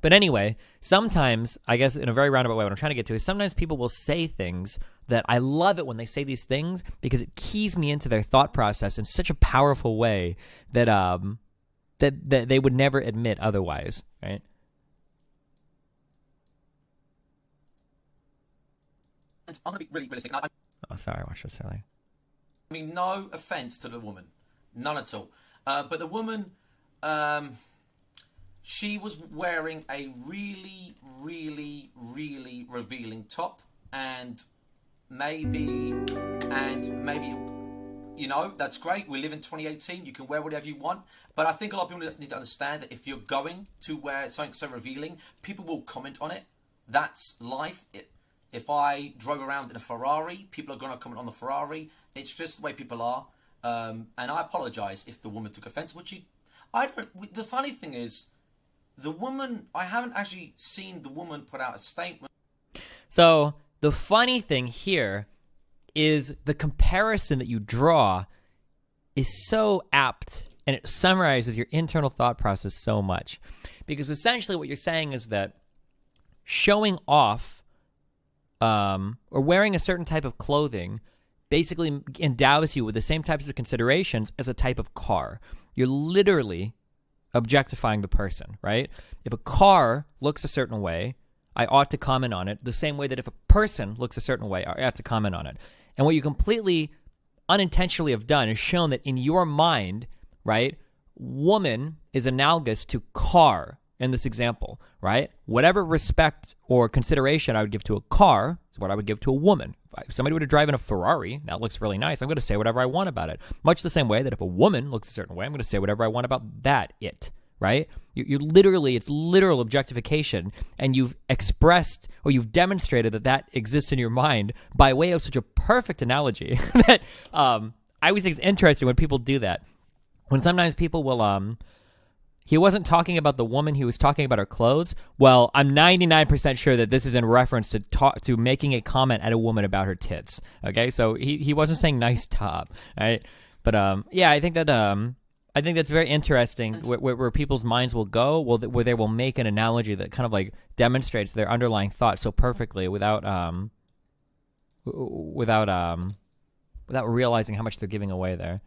But anyway, sometimes, I guess in a very roundabout way, what I'm trying to get to is sometimes people will say things that I love it when they say these things because it keys me into their thought process in such a powerful way that that they would never admit otherwise, right? I'm going to be really realistic. Oh, sorry, watch this. Sorry. I mean, no offense to the woman, none at all. But the woman, she was wearing a really, really, really revealing top, and maybe, you know, that's great. We live in 2018. You can wear whatever you want. But I think a lot of people need to understand that if you're going to wear something so revealing, people will comment on it. That's life. If I drove around in a Ferrari, people are going to comment on the Ferrari. It's just the way people are. And I apologize if the woman took offense. The funny thing is, the woman, I haven't actually seen the woman put out a statement. So the funny thing here is the comparison that you draw is so apt, and it summarizes your internal thought process so much. Because essentially what you're saying is that showing off or wearing a certain type of clothing basically endows you with the same types of considerations as a type of car. You're literally objectifying the person, right? If a car looks a certain way, I ought to comment on it the same way that if a person looks a certain way, I ought to comment on it. And what you completely unintentionally have done is shown that in your mind, right, woman is analogous to car in this example, right? Whatever respect or consideration I would give to a car is what I would give to a woman. If somebody were to drive in a Ferrari, that looks really nice, I'm going to say whatever I want about it. Much the same way that if a woman looks a certain way, I'm going to say whatever I want about it, right? You literally, it's literal objectification, and you've expressed or you've demonstrated that exists in your mind by way of such a perfect analogy that I always think it's interesting when people do that. When sometimes people will, he wasn't talking about the woman, he was talking about her clothes. Well, I'm 99% sure that this is in reference to making a comment at a woman about her tits. Okay, so he wasn't saying nice top, right? But yeah, I think that's very interesting where people's minds will go, where they will make an analogy that kind of like demonstrates their underlying thought so perfectly without realizing how much they're giving away there.